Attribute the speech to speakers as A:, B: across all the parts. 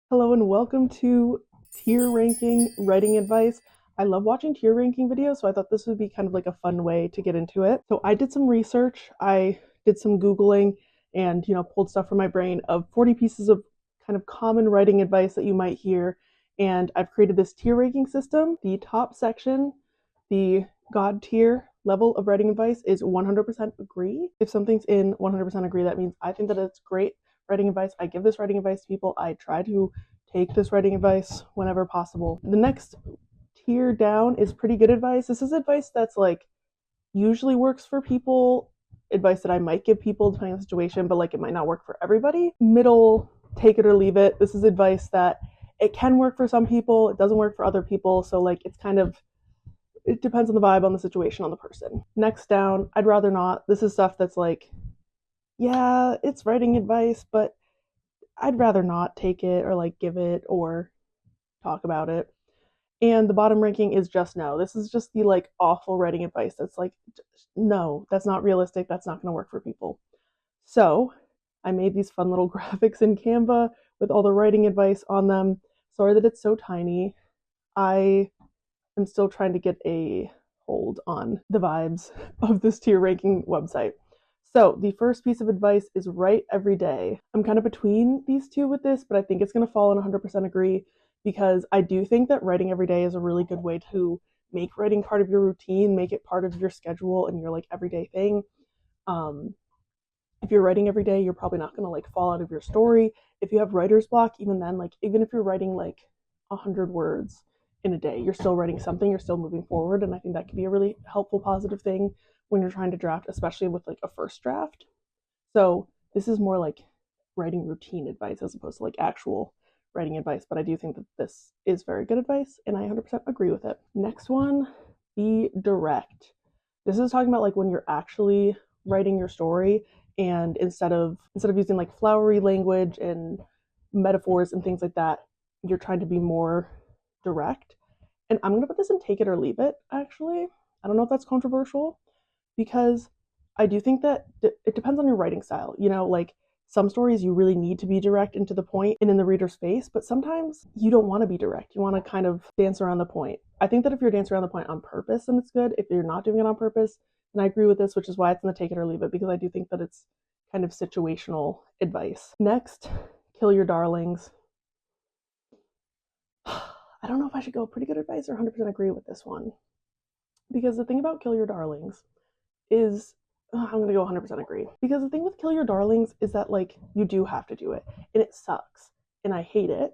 A: Hello and welcome to tier ranking writing advice. I love watching tier ranking videos, so I thought this would be kind of like a fun way to get into it. So I did some research, I did some Googling and, pulled stuff from my brain of 40 pieces of kind of common writing advice that you might hear. And I've created this tier ranking system. The top section, the God tier level of writing advice is 100% agree. If something's in 100% agree, that means I think that it's great writing advice. I give this writing advice to people. I try to take this writing advice whenever possible. The next tier down is pretty good advice. This is advice that's like usually works for people, advice that I might give people depending on the situation, but like it might not work for everybody. Middle, take it or leave it. This is advice that it can work for some people, it doesn't work for other people. So like it's kind of, it depends on the vibe, on the situation, on the person. Next down, I'd rather not. This is stuff that's like, yeah, it's writing advice, but I'd rather not take it or like give it or talk about it. And the bottom ranking is just no. This is just the like awful writing advice that's like, no, that's not realistic. That's not going to work for people. So I made these fun little graphics in Canva with all the writing advice on them. Sorry that it's so tiny. I am still trying to get a hold on the vibes of this tier ranking website. So the first piece of advice is write every day. I'm kind of between these two with this, but I think it's going to fall in 100% agree because I do think that writing every day is a really good way to make writing part of your routine, make it part of your schedule and your like everyday thing. Um, if you're writing every day, you're probably not going to like fall out of your story. If you have writer's block, even then, like even if you're writing like 100 words in a day, you're still writing something, you're still moving forward. And I think that can be a really helpful, positive thing when you're trying to draft, especially with like a first draft. So this is more like writing routine advice as opposed to like actual writing advice. But I do think that this is very good advice and I 100% agree with it. Next one, be direct. This is talking about like when you're actually writing your story and instead of using like flowery language and metaphors and things like that, you're trying to be more direct. And I'm going to put this in take it or leave it, actually. I don't know if that's controversial because I do think that it depends on your writing style. Like some stories you really need to be direct and to the point and in the reader's face, but sometimes you don't want to be direct. You want to kind of dance around the point. I think that if you're dancing around the point on purpose, then it's good. If you're not doing it on purpose, and I agree with this, which is why it's in the take it or leave it, because I do think that it's kind of situational advice. Next, kill your darlings. I don't know if I should go pretty good advice or 100% agree with this one. Because the thing about kill your darlings is, I'm going to go 100% agree. Because the thing with kill your darlings is that, like, you do have to do it. And it sucks. And I hate it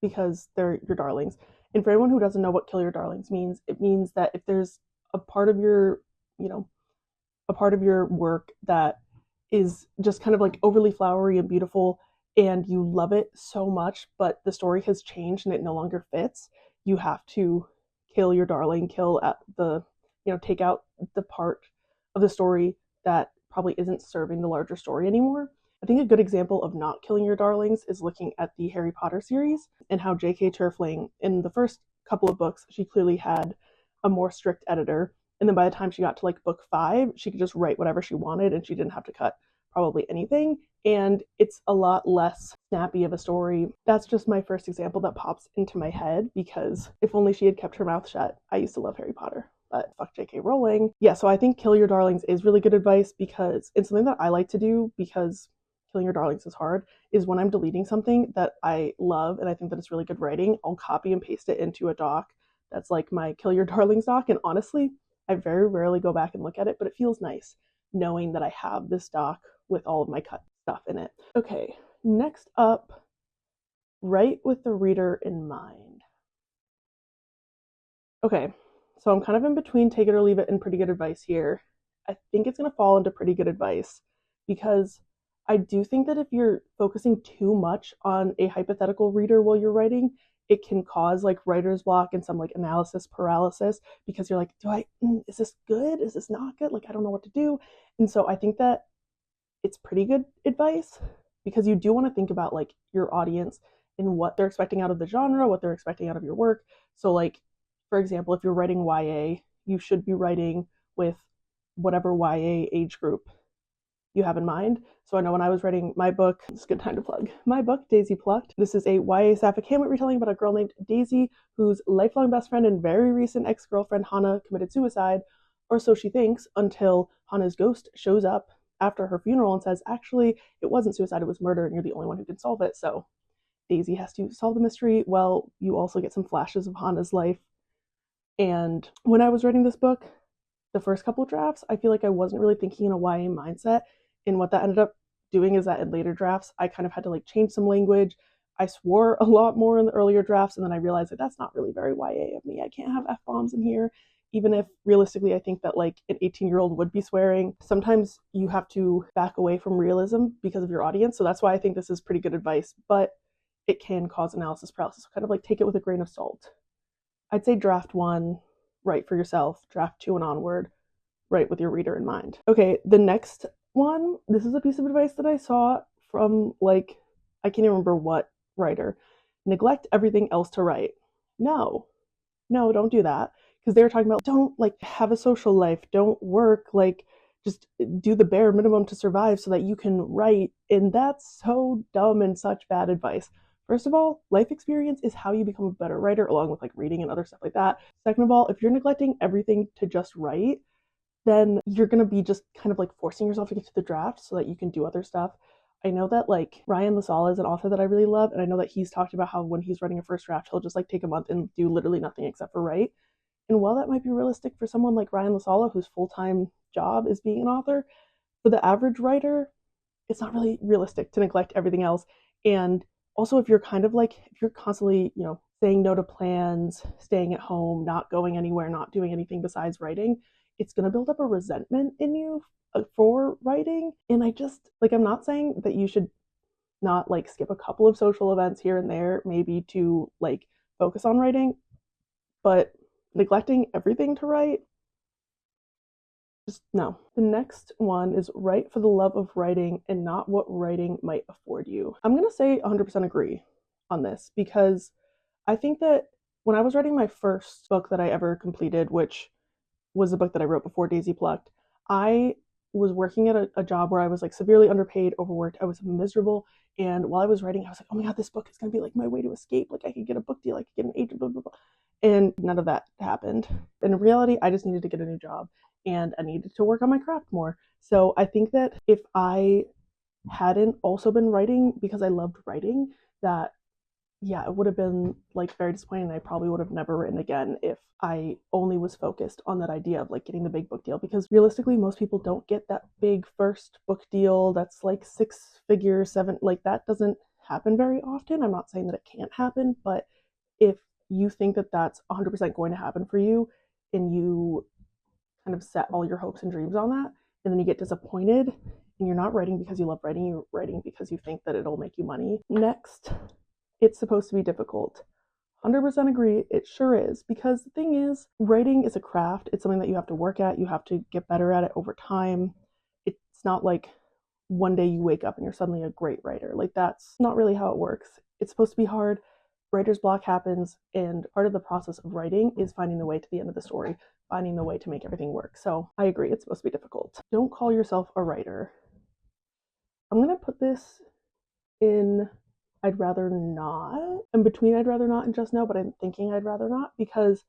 A: because they're your darlings. And for anyone who doesn't know what kill your darlings means, it means that if there's a part of your, you know, a part of your work that is just kind of like overly flowery and beautiful and you love it so much, but the story has changed and it no longer fits, you have to kill your darling, kill at the, take out the part of the story that probably isn't serving the larger story anymore. I think a good example of not killing your darlings is looking at the Harry Potter series and how J.K. Turfling, in the first couple of books, she clearly had a more strict editor. And then by the time she got to like book 5, she could just write whatever she wanted and she didn't have to cut probably anything. And it's a lot less snappy of a story. That's just my first example that pops into my head because if only she had kept her mouth shut. I used to love Harry Potter, but fuck J.K. Rowling. Yeah, so I think kill your darlings is really good advice because it's something that I like to do because killing your darlings is hard, is when I'm deleting something that I love and I think that it's really good writing, I'll copy and paste it into a doc that's like my kill your darlings doc. And honestly, I very rarely go back and look at it, but it feels nice knowing that I have this doc with all of my cut stuff in it. Okay, next up, write with the reader in mind. Okay, so I'm kind of in between take it or leave it and pretty good advice here. I think it's going to fall into pretty good advice because I do think that if you're focusing too much on a hypothetical reader while you're writing, it can cause like writer's block and some like analysis paralysis because you're like, is this good? Is this not good? Like, I don't know what to do. And so I think that it's pretty good advice because you do want to think about like your audience and what they're expecting out of the genre, what they're expecting out of your work. So like, for example, if you're writing YA, you should be writing with whatever YA age group you have in mind. So I know when I was writing my book, it's a good time to plug my book, Daisy Plucked. This is a YA sapphic Hamlet retelling about a girl named Daisy whose lifelong best friend and very recent ex-girlfriend Hannah committed suicide, or so she thinks, until Hannah's ghost shows up after her funeral and says, actually, it wasn't suicide, it was murder, and you're the only one who can solve it. So Daisy has to solve the mystery. Well, you also get some flashes of Hannah's life. And when I was writing this book, the first couple of drafts, I feel like I wasn't really thinking in a YA mindset. And what that ended up doing is that in later drafts, I kind of had to like change some language. I swore a lot more in the earlier drafts, and then I realized that that's not really very YA of me. I can't have F-bombs in here, even if realistically I think that like an 18-year-old would be swearing. Sometimes you have to back away from realism because of your audience. So that's why I think this is pretty good advice, but it can cause analysis paralysis. So kind of like take it with a grain of salt. I'd say draft 1, write for yourself. Draft 2 and onward, write with your reader in mind. Okay, the next one, this is a piece of advice that I saw from like, I can't even remember what writer. Neglect everything else to write. No, don't do that. Because they were talking about don't like have a social life, don't work, like just do the bare minimum to survive so that you can write. And that's so dumb and such bad advice. First of all, life experience is how you become a better writer, along with like reading and other stuff like that. Second of all, if you're neglecting everything to just write, then you're going to be just kind of like forcing yourself to get to the draft so that you can do other stuff. I know that like Ryan LaSala is an author that I really love, and I know that he's talked about how when he's writing a first draft, he'll just like take a month and do literally nothing except for write. And while that might be realistic for someone like Ryan LaSala, whose full-time job is being an author, for the average writer, it's not really realistic to neglect everything else. And also, if you're kind of like, if you're constantly, saying no to plans, staying at home, not going anywhere, not doing anything besides writing, it's going to build up a resentment in you for writing. And I just, like, I'm not saying that you should not like skip a couple of social events here and there, maybe to like focus on writing, but neglecting everything to write, just no. The next one is write for the love of writing and not what writing might afford you. I'm going to say 100% agree on this because I think that when I was writing my first book that I ever completed, which was the book that I wrote before Daisy Plucked, I was working at a job where I was like severely underpaid, overworked. I was miserable. And while I was writing, I was like, oh my God, this book is going to be like my way to escape. Like I could get a book deal, I could get an agent, blah, blah, blah. And none of that happened. And in reality, I just needed to get a new job and I needed to work on my craft more. So I think that if I hadn't also been writing because I loved writing, that yeah, it would have been like very disappointing. I probably would have never written again if I only was focused on that idea of like getting the big book deal, because realistically most people don't get that big first book deal that's like 6 figures, seven, like that doesn't happen very often. I'm not saying that it can't happen, but if you think that that's 100% going to happen for you and you kind of set all your hopes and dreams on that, and then you get disappointed and you're not writing because you love writing, you're writing because you think that it'll make you money. Next, it's supposed to be difficult. 100% agree, it sure is. Because the thing is, writing is a craft. It's something that you have to work at. You have to get better at it over time. It's not like one day you wake up and you're suddenly a great writer. Like, that's not really how it works. It's supposed to be hard. Writer's block happens, and part of the process of writing is finding the way to the end of the story, finding the way to make everything work. So I agree, it's supposed to be difficult. Don't call yourself a writer. I'm going to put this in I'd rather not. I'm between I'd rather not and just no, but I'm thinking I'd rather not because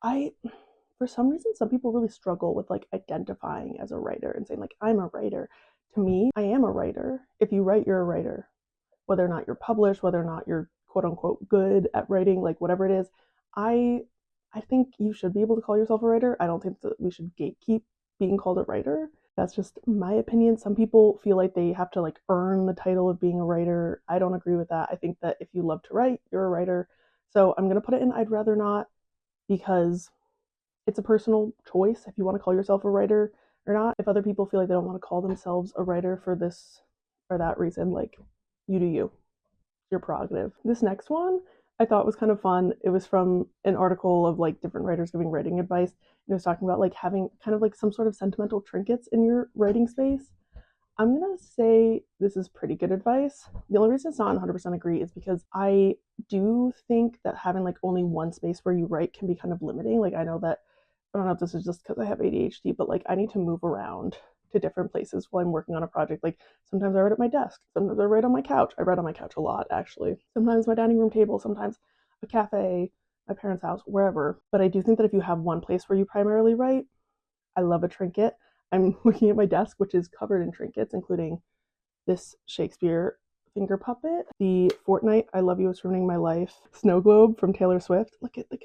A: for some reason, some people really struggle with like identifying as a writer and saying like, I'm a writer. To me, I am a writer. If you write, you're a writer. Whether or not you're published, whether or not you're quote unquote good at writing, like whatever it is, I think you should be able to call yourself a writer. I don't think that we should gatekeep being called a writer. That's just my opinion. Some people feel like they have to like earn the title of being a writer. I don't agree with that. I think that if you love to write, you're a writer. So I'm going to put it in I'd rather not because it's a personal choice if you want to call yourself a writer or not. If other people feel like they don't want to call themselves a writer for this or that reason, like you do you. Your prerogative. This next one I thought was kind of fun. It was from an article of like different writers giving writing advice. And it was talking about like having kind of like some sort of sentimental trinkets in your writing space. I'm gonna say this is pretty good advice. The only reason it's not 100% agree is because I do think that having like only one space where you write can be kind of limiting. Like I know that, I don't know if this is just because I have ADHD, but like I need to move around to different places while I'm working on a project. Like sometimes I write at my desk, sometimes I write on my couch. I write on my couch a lot, actually. Sometimes my dining room table, sometimes a cafe, my parents' house, wherever. But I do think that if you have one place where you primarily write, I love a trinket. I'm looking at my desk, which is covered in trinkets, including this Shakespeare finger puppet, the Fortnite I Love You Is Ruining My Life snow globe from Taylor Swift. Look at the,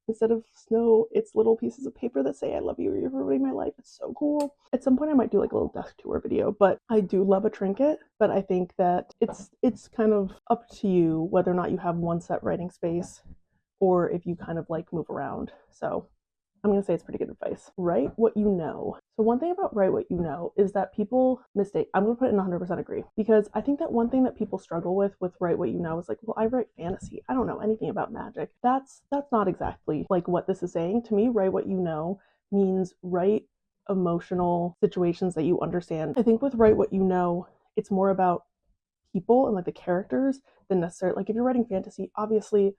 A: instead of snow, it's little pieces of paper that say I love you or you're ruining my life. It's so cool. At some point I might do like a little desk tour video, but I do love a trinket. But I think that it's kind of up to you whether or not you have one set writing space or if you kind of like move around. So I'm going to say it's pretty good advice. Write what you know. So one thing about write what you know is that people mistake. I'm going to put it in 100% agree, because I think that one thing that people struggle with write what you know is like, well, I write fantasy. I don't know anything about magic. That's not exactly like what this is saying. To me, write what you know means write emotional situations that you understand. I think with write what you know, it's more about people and like the characters than necessarily like if you're writing fantasy, obviously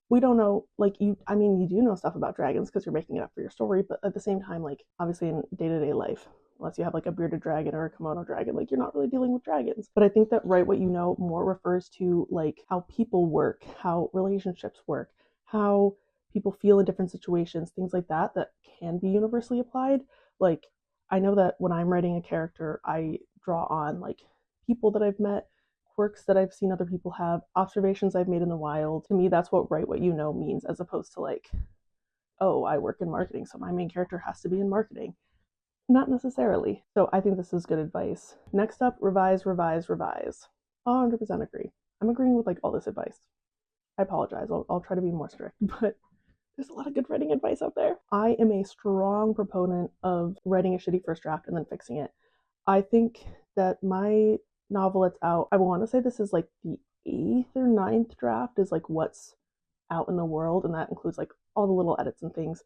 A: we don't know, like, you do know stuff about dragons because you're making it up for your story, but at the same time, like, obviously in day-to-day life, unless you have like a bearded dragon or a kimono dragon, like you're not really dealing with dragons. But I think that write what you know more refers to like how people work, how relationships work, how people feel in different situations, things like that that can be universally applied. Like I know that when I'm writing a character, I draw on like people that I've met, quirks that I've seen other people have, observations I've made in the wild. To me, that's what write what you know means, as opposed to like, oh, I work in marketing, so my main character has to be in marketing. Not necessarily. So I think this is good advice. Next up, revise, revise, revise. 100% agree. I'm agreeing with like all this advice. I apologize. I'll try to be more strict, but there's a lot of good writing advice out there. I am a strong proponent of writing a shitty first draft and then fixing it. I think that my novel that's out, I want to say this is like the 8th or 9th draft is like what's out in the world, and that includes like all the little edits and things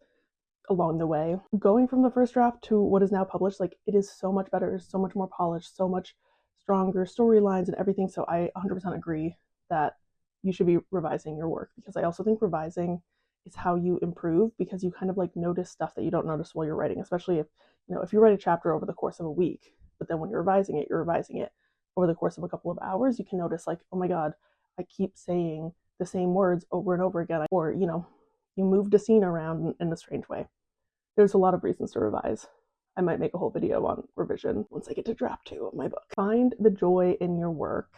A: along the way. Going from the first draft to what is now published, like it is so much better, so much more polished, so much stronger storylines and everything. So I 100% agree that you should be revising your work, because I also think revising is how you improve, because you kind of like notice stuff that you don't notice while you're writing, especially if if you write a chapter over the course of a week, but then when you're revising it over the course of a couple of hours, you can notice like, oh my god, I keep saying the same words over and over again, or you moved a scene around in a strange way. There's a lot of reasons to revise. I might make a whole video on revision once I get to draft 2 of my book. Find the joy in your work.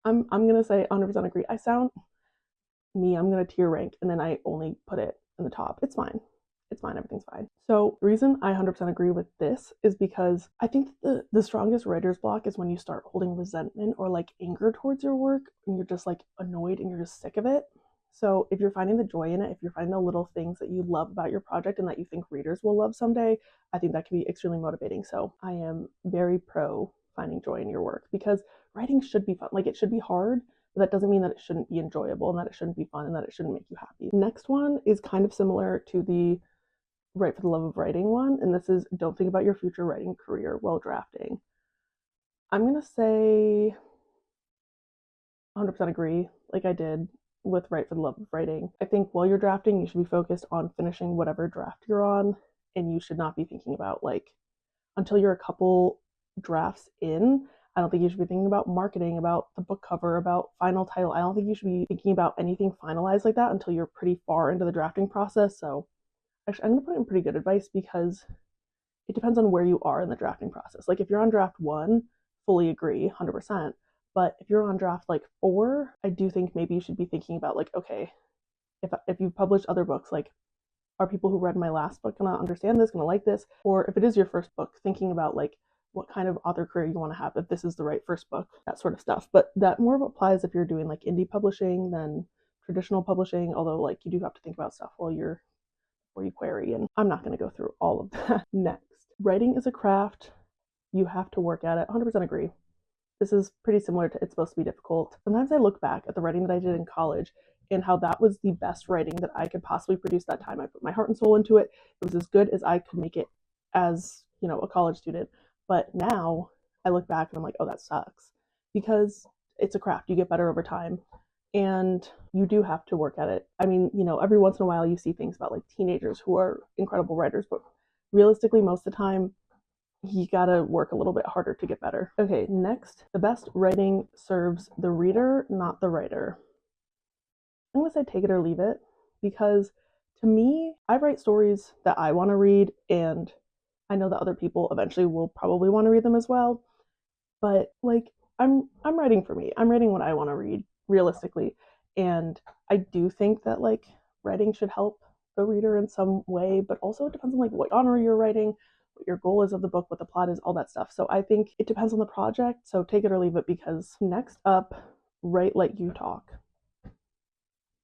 A: I'm gonna say 100% agree. I'm gonna tier rank and then I only put it in the top. It's fine. It's fine. Everything's fine. So the reason I 100% agree with this is because I think the strongest writer's block is when you start holding resentment or like anger towards your work and you're just like annoyed and you're just sick of it. So if you're finding the joy in it, if you're finding the little things that you love about your project and that you think readers will love someday, I think that can be extremely motivating. So I am very pro finding joy in your work, because writing should be fun. Like it should be hard, but that doesn't mean that it shouldn't be enjoyable and that it shouldn't be fun and that it shouldn't make you happy. Next one is kind of similar to the write for the love of writing one, and this is don't think about your future writing career while drafting. I'm gonna say 100% agree, like I did with write for the love of writing. I think while you're drafting, you should be focused on finishing whatever draft you're on, and you should not be thinking about like until you're a couple drafts in. I don't think you should be thinking about marketing, about the book cover, about final title. I don't think you should be thinking about anything finalized like that until you're pretty far into the drafting process. So actually, I'm going to put in pretty good advice, because it depends on where you are in the drafting process. Like if you're on draft 1, fully agree 100%. But if you're on draft like 4, I do think maybe you should be thinking about like, okay, if you've published other books, like are people who read my last book gonna understand this, gonna like this? Or if it is your first book, thinking about like what kind of author career you want to have, if this is the right first book, that sort of stuff. But that more applies if you're doing like indie publishing than traditional publishing, although like you do have to think about stuff while you query, and I'm not going to go through all of that. Next, writing is a craft. You have to work at it. 100% agree. This is pretty similar to It's Supposed to Be Difficult. Sometimes I look back at the writing that I did in college and how that was the best writing that I could possibly produce that time. I put my heart and soul into it. It was as good as I could make it as, a college student. But now I look back and I'm like, oh, that sucks. Because it's a craft. You get better over time. And you do have to work at it. I mean, every once in a while you see things about like teenagers who are incredible writers, but realistically, most of the time, you gotta work a little bit harder to get better. Okay, next, the best writing serves the reader, not the writer. I'm gonna say take it or leave it, because to me, I write stories that I want to read, and I know that other people eventually will probably want to read them as well. But like, I'm writing for me. I'm writing what I want to read realistically, and I do think that like writing should help the reader in some way, but also it depends on like what genre you're writing, what your goal is of the book, what the plot is, all that stuff. So I think it depends on the project. So take it or leave it, because next up, write like you talk.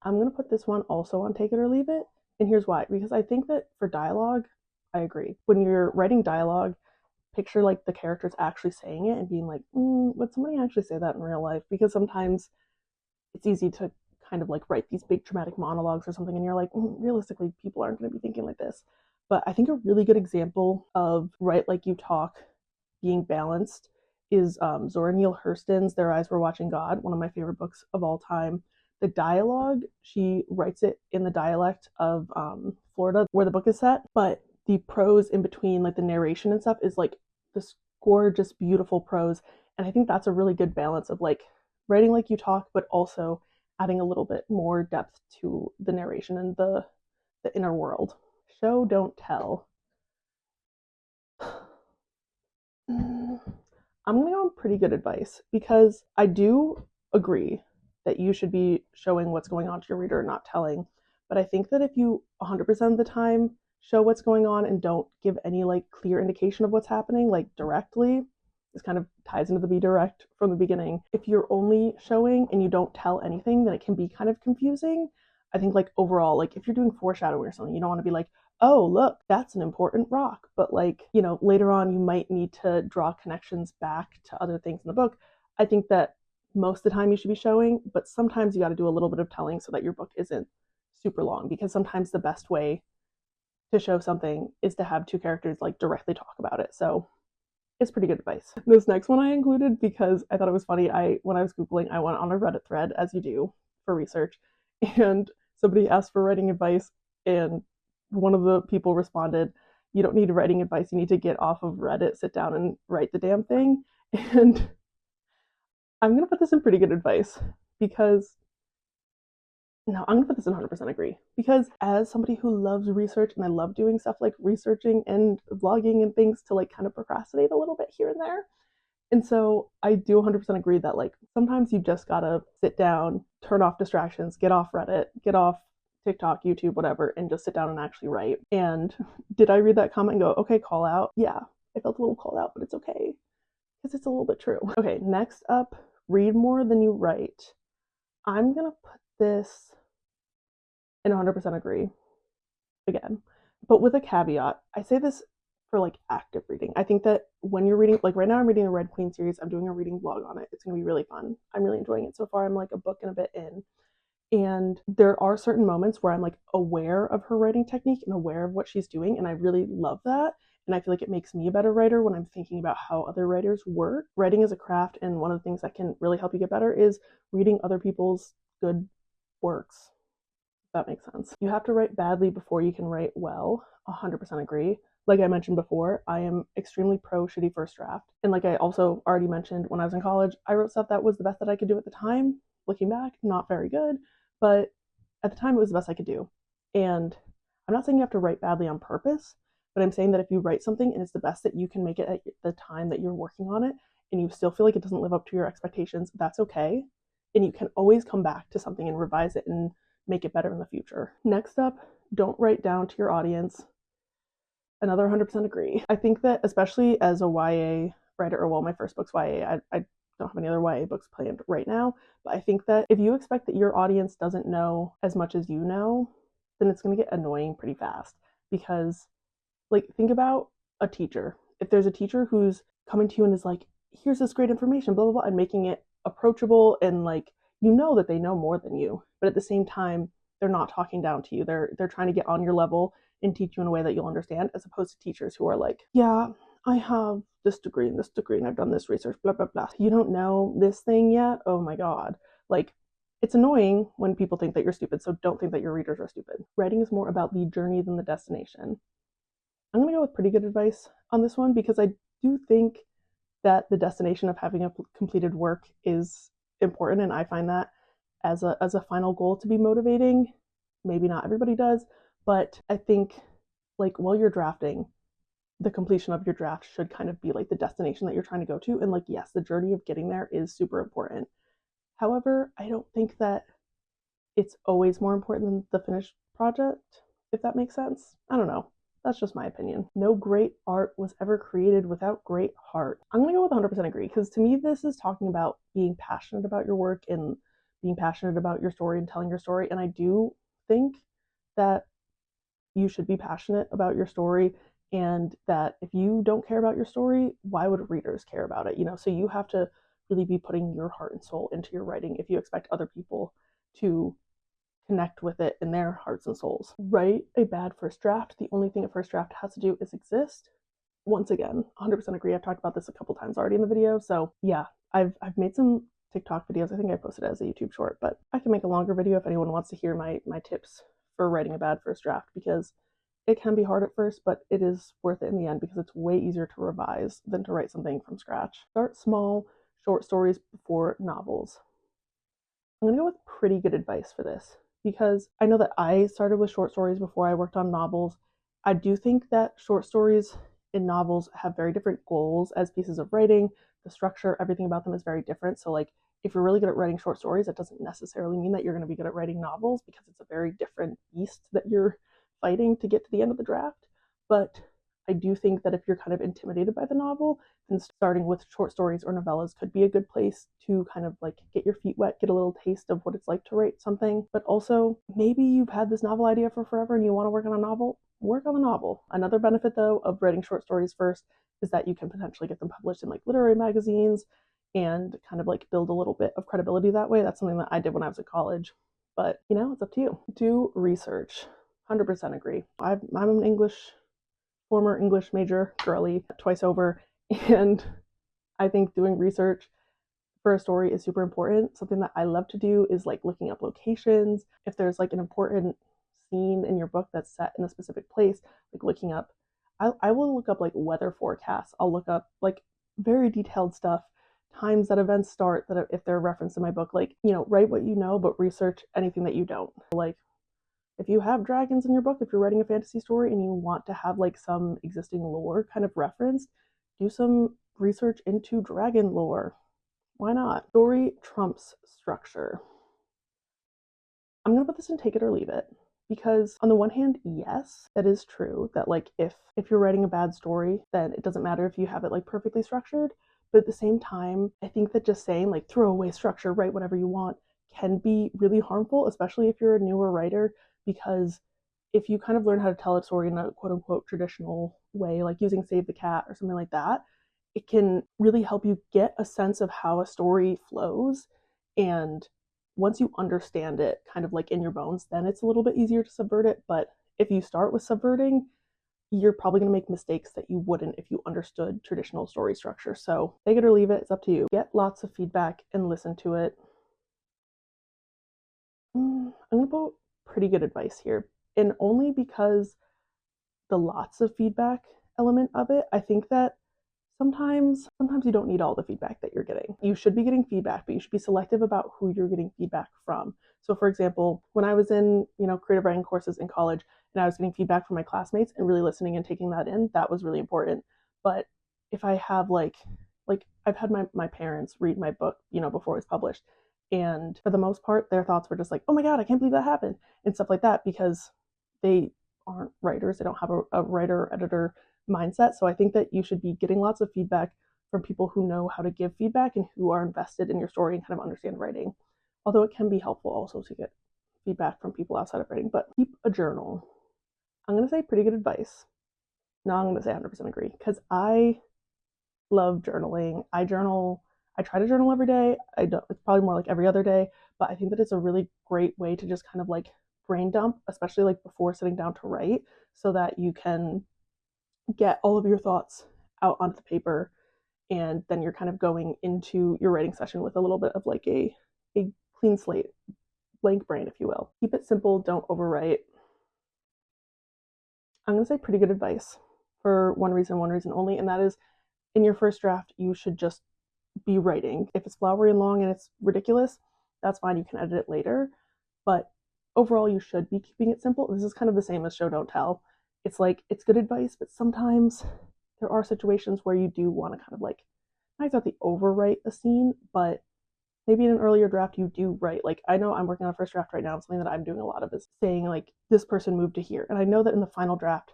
A: I'm going to put this one also on take it or leave it. And here's why. Because I think that for dialogue, I agree. When you're writing dialogue, picture like the characters actually saying it and being like, would somebody actually say that in real life? Because sometimes it's easy to kind of like write these big dramatic monologues or something, and you're like, realistically, people aren't going to be thinking like this. But I think a really good example of write like you talk being balanced is Zora Neale Hurston's Their Eyes Were Watching God, one of my favorite books of all time. The dialogue, she writes it in the dialect of Florida, where the book is set, but the prose in between, like the narration and stuff, is like this gorgeous, beautiful prose. And I think that's a really good balance of like writing like you talk, but also adding a little bit more depth to the narration and the inner world. Show, don't tell. I'm going to go on pretty good advice, because I do agree that you should be showing what's going on to your reader, not telling. But I think that if you 100% of the time show what's going on and don't give any like clear indication of what's happening, like directly, this kind of ties into the be direct from the beginning. If you're only showing and you don't tell anything, then it can be kind of confusing. I think like overall, like if you're doing foreshadowing or something, you don't want to be like, oh, look, that's an important rock. But like, later on, you might need to draw connections back to other things in the book. I think that most of the time you should be showing, but sometimes you got to do a little bit of telling so that your book isn't super long, because sometimes the best way to show something is to have two characters like directly talk about it. So it's pretty good advice. This next one I included because I thought it was funny. When I was Googling, I went on a Reddit thread, as you do for research, and somebody asked for writing advice, and one of the people responded, "You don't need writing advice, you need to get off of Reddit, sit down and write the damn thing." And I'm gonna put this in pretty good advice, because no, I'm gonna put this in 100% agree, because as somebody who loves research, and I love doing stuff like researching and vlogging and things to like kind of procrastinate a little bit here and there. And so I do 100% agree that like sometimes you just gotta sit down, turn off distractions, get off Reddit, get off TikTok, YouTube, whatever, and just sit down and actually write. And did I read that comment and go, okay, call out? Yeah, I felt a little called out, but it's okay, because it's a little bit true. Okay, next up, read more than you write. I'm gonna put this in 100% agree again, but with a caveat. I say this for like active reading. I think that when you're reading, like right now I'm reading a Red Queen series, I'm doing a reading vlog on it. It's gonna be really fun. I'm really enjoying it so far. I'm like a book and a bit in. And there are certain moments where I'm like aware of her writing technique and aware of what she's doing. And I really love that. And I feel like it makes me a better writer when I'm thinking about how other writers work. Writing is a craft, and one of the things that can really help you get better is reading other people's good works. If that makes sense. You have to write badly before you can write well. 100% agree. Like I mentioned before, I am extremely pro shitty first draft. And like I also already mentioned, when I was in college, I wrote stuff that was the best that I could do at the time. Looking back, not very good, but at the time it was the best I could do. And I'm not saying you have to write badly on purpose, but I'm saying that if you write something and it's the best that you can make it at the time that you're working on it, and you still feel like it doesn't live up to your expectations, that's okay. And you can always come back to something and revise it and make it better in the future. Next up, don't write down to your audience. Another 100% agree. I think that especially as a YA writer, or well, my first book's YA, I don't have any other YA books planned right now, but I think that if you expect that your audience doesn't know as much as you know, then it's going to get annoying pretty fast. Because like, think about a teacher. If there's a teacher who's coming to you and is like, here's this great information, blah, blah, blah, and making it approachable, and like, that they know more than you, but at the same time, they're not talking down to you. They're trying to get on your level and teach you in a way that you'll understand, as opposed to teachers who are like, yeah, I have this degree and this degree, and I've done this research, blah, blah, blah. You don't know this thing yet? Oh my God. Like, it's annoying when people think that you're stupid, so don't think that your readers are stupid. Writing is more about the journey than the destination. I'm going to go with pretty good advice on this one, because I do think that the destination of having a completed work is important, and I find that as a final goal to be motivating. Maybe not everybody does, but I think like while you're drafting, the completion of your draft should kind of be like the destination that you're trying to go to. And like, yes, the journey of getting there is super important. However, I don't think that it's always more important than the finished project, if that makes sense. I don't know. That's just my opinion. No great art was ever created without great heart. I'm going to go with 100% agree because to me, this is talking about being passionate about your work and being passionate about your story and telling your story. And I do think that you should be passionate about your story, and that if you don't care about your story, why would readers care about it? So you have to really be putting your heart and soul into your writing if you expect other people to connect with it in their hearts and souls. Write a bad first draft. The only thing a first draft has to do is exist. Once again, 100% agree. I've talked about this a couple times already in the video. So yeah, I've made some TikTok videos. I think I posted it as a YouTube short, but I can make a longer video if anyone wants to hear my tips for writing a bad first draft, because it can be hard at first, but it is worth it in the end because it's way easier to revise than to write something from scratch. Start small, short stories before novels. I'm going to go with pretty good advice for this because I know that I started with short stories before I worked on novels. I do think that short stories in novels have very different goals as pieces of writing. The structure, everything about them is very different. So like if you're really good at writing short stories, that doesn't necessarily mean that you're going to be good at writing novels because it's a very different beast that you're fighting to get to the end of the draft. But I do think that if you're kind of intimidated by the novel, then starting with short stories or novellas could be a good place to kind of like get your feet wet, get a little taste of what it's like to write something. But also, maybe you've had this novel idea for forever and you want to work on a novel, work on the novel. Another benefit, though, of writing short stories first is that you can potentially get them published in like literary magazines and kind of like build a little bit of credibility that way. That's something that I did when I was at college. But, it's up to you. Do research. 100% agree. I'm an former English major girly twice over, and I think doing research for a story is super important. Something that I love to do is like looking up locations. If there's like an important scene in your book that's set in a specific place, like looking up, I will look up like weather forecasts. I'll look up like very detailed stuff, times that events start that if they're referenced in my book, like, write what you know, but research anything that you don't. Like, if you have dragons in your book, if you're writing a fantasy story and you want to have like some existing lore kind of referenced, do some research into dragon lore. Why not? Story trumps structure. I'm going to put this in take it or leave it because on the one hand, yes, that is true that like if you're writing a bad story, then it doesn't matter if you have it like perfectly structured, but at the same time, I think that just saying like throw away structure, write whatever you want can be really harmful, especially if you're a newer writer, because if you kind of learn how to tell a story in a quote unquote traditional way, like using Save the Cat or something like that, it can really help you get a sense of how a story flows. And once you understand it kind of like in your bones, then it's a little bit easier to subvert it. But if you start with subverting, you're probably going to make mistakes that you wouldn't if you understood traditional story structure. So take it or leave it. It's up to you. Get lots of feedback and listen to it. I'm going to put pretty good advice here. And only because the lots of feedback element of it, I think that sometimes you don't need all the feedback that you're getting. You should be getting feedback, but you should be selective about who you're getting feedback from. So for example, when I was in, creative writing courses in college and I was getting feedback from my classmates and really listening and taking that in, that was really important. But if I have like I've had my parents read my book, before it was published, and for the most part, their thoughts were just like, oh my God, I can't believe that happened, and stuff like that, because they aren't writers. They don't have a writer editor mindset. So I think that you should be getting lots of feedback from people who know how to give feedback and who are invested in your story and kind of understand writing. Although it can be helpful also to get feedback from people outside of writing. But keep a journal. I'm going to say pretty good advice. No, I'm going to say 100% agree because I love journaling. I try to journal every day. It's probably more like every other day, but I think that it's a really great way to just kind of like brain dump, especially like before sitting down to write, so that you can get all of your thoughts out onto the paper, and then you're kind of going into your writing session with a little bit of like a clean slate, blank brain, if you will. Keep it simple, don't overwrite. I'm going to say pretty good advice for one reason only, and that is in your first draft, you should just be writing. If it's flowery and long and it's ridiculous, that's fine. You can edit it later. But overall, you should be keeping it simple. This is kind of the same as show, don't tell. It's like, it's good advice, but sometimes there are situations where you do want to kind of like, not exactly overwrite a scene, but maybe in an earlier draft you do write. Like, I know I'm working on a first draft right now, and something that I'm doing a lot of is saying like, this person moved to here. And I know that in the final draft,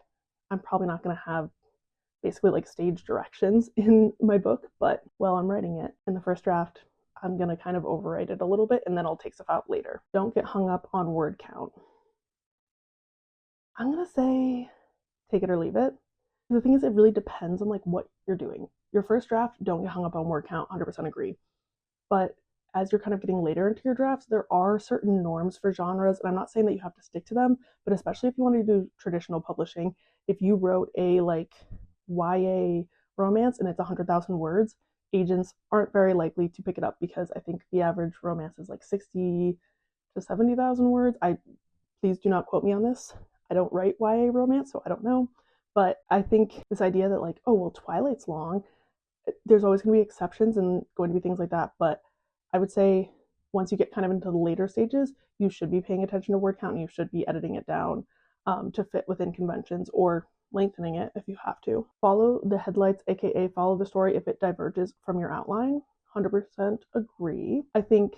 A: I'm probably not going to have basically like stage directions in my book, but while I'm writing it in the first draft, I'm going to kind of overwrite it a little bit, and then I'll take stuff out later. Don't get hung up on word count. I'm going to say take it or leave it. The thing is, it really depends on like what you're doing. Your first draft, don't get hung up on word count, 100% agree. But as you're kind of getting later into your drafts, there are certain norms for genres, and I'm not saying that you have to stick to them, but especially if you want to do traditional publishing, if you wrote a like YA romance and it's 100,000 words, agents aren't very likely to pick it up, because I think the average romance is like 60 to 70,000 words. Please do not quote me on this. I don't write YA romance, so I don't know. But I think this idea that like, oh, well, Twilight's long, there's always going to be exceptions and going to be things like that. But I would say once you get kind of into the later stages, you should be paying attention to word count, and you should be editing it down to fit within conventions, or lengthening it if you have to. Follow the headlights, aka follow the story if it diverges from your outline. 100% agree. I think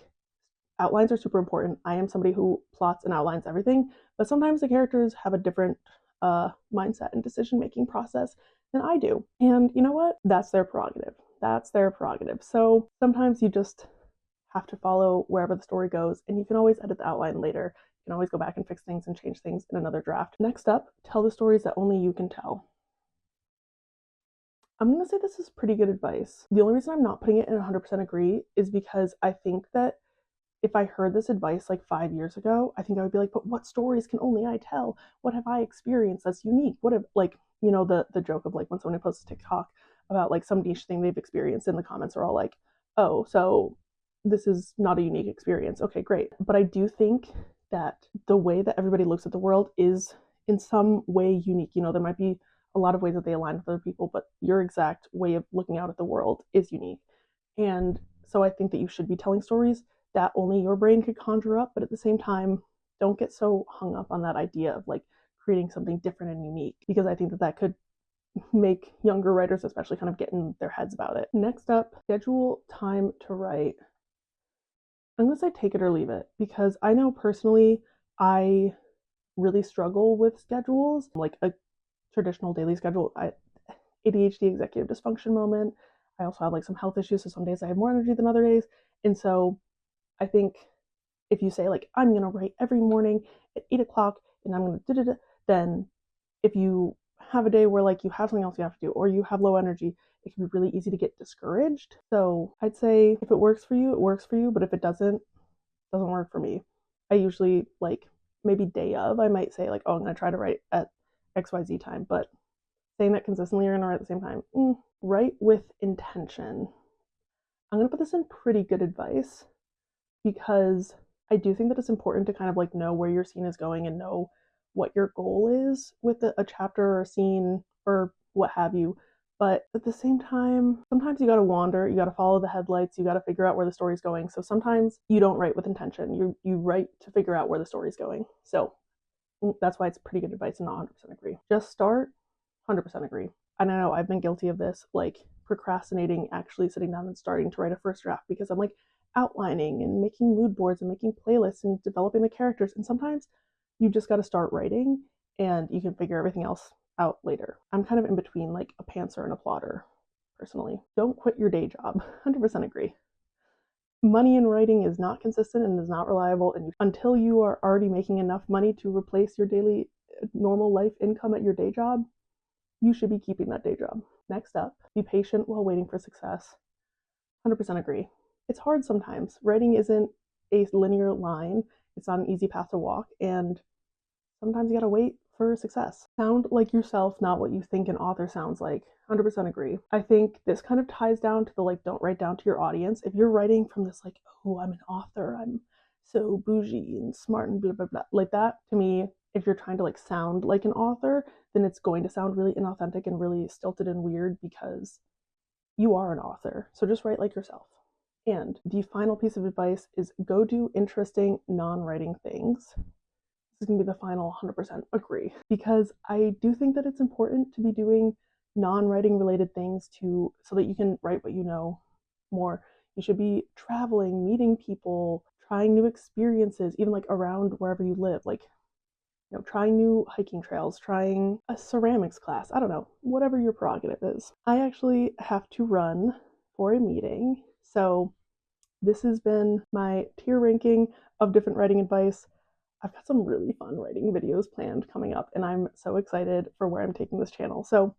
A: outlines are super important. I am somebody who plots and outlines everything, but sometimes the characters have a different mindset and decision making process than I do. And you know what? That's their prerogative. That's their prerogative. So sometimes you just have to follow wherever the story goes, and you can always edit the outline later. You can always go back and fix things and change things in another draft. Next up, tell the stories that only you can tell. I'm going to say this is pretty good advice. The only reason I'm not putting it in 100% agree is because I think that if I heard this advice like 5 years ago, I think I would be like, but what stories can only I tell? What have I experienced that's unique? What have, like, you know, the joke of like when someone posts a TikTok about like some niche thing they've experienced, and the comments are all like, oh, so this is not a unique experience. Okay, great. But I do think that the way that everybody looks at the world is in some way unique. You know, there might be a lot of ways that they align with other people, but your exact way of looking out at the world is unique. And so I think that you should be telling stories that only your brain could conjure up, but at the same time, don't get so hung up on that idea of like creating something different and unique, because I think that that could make younger writers especially kind of get in their heads about it. Next up, schedule time to write. I'm going to say take it or leave it, because I know personally I really struggle with schedules, like a traditional daily schedule. ADHD, executive dysfunction moment. I also have like some health issues, so some days I have more energy than other days. And so I think if you say like, I'm gonna write every morning at 8 o'clock and I'm gonna da da da, then if you have a day where like you have something else you have to do, or you have low energy, it can be really easy to get discouraged. So I'd say if it works for you, it works for you. But if it doesn't work for me. I usually like maybe day of, I might say like, oh, I'm gonna try to write at XYZ time, but saying that consistently you're gonna write at the same time, write with intention. I'm gonna put this in pretty good advice, because I do think that it's important to kind of like know where your scene is going and know what your goal is with a chapter or a scene or what have you. But at the same time, sometimes you gotta wander, you gotta follow the headlights, you gotta figure out where the story's going. So sometimes you don't write with intention. You write to figure out where the story's going. So that's why it's pretty good advice and not 100% agree. Just start, 100% agree. I don't know, I've been guilty of this, like procrastinating actually sitting down and starting to write a first draft, because I'm like outlining and making mood boards and making playlists and developing the characters. And sometimes you just got to start writing, and you can figure everything else out later. I'm kind of in between like a pantser and a plotter, personally. Don't quit your day job. 100% agree. Money in writing is not consistent and is not reliable, and until you are already making enough money to replace your daily normal life income at your day job, you should be keeping that day job. Next up, be patient while waiting for success. 100% agree. It's hard sometimes. Writing isn't a linear line. It's not an easy path to walk, and sometimes you gotta wait for success. Sound like yourself, not what you think an author sounds like. 100% agree. I think this kind of ties down to the like, don't write down to your audience. If you're writing from this like, oh, I'm an author, I'm so bougie and smart and blah blah blah, like that, to me, if you're trying to like sound like an author, then it's going to sound really inauthentic and really stilted and weird, because you are an author, so just write like yourself. And the final piece of advice is go do interesting non-writing things. This is going to be the final 100% agree, because I do think that it's important to be doing non-writing related things to so that you can write what you know more. You should be traveling, meeting people, trying new experiences, even like around wherever you live, like trying new hiking trails, trying a ceramics class. I don't know, whatever your prerogative is. I actually have to run for a meeting, so this has been my tier ranking of different writing advice. I've got some really fun writing videos planned coming up, and I'm so excited for where I'm taking this channel. So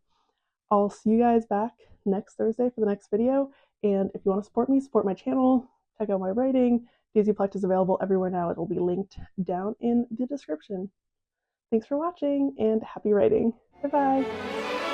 A: I'll see you guys back next Thursday for the next video. And if you want to support me, support my channel, check out my writing. Daisy Plect is available everywhere now. It'll be linked down in the description. Thanks for watching and happy writing. Bye bye.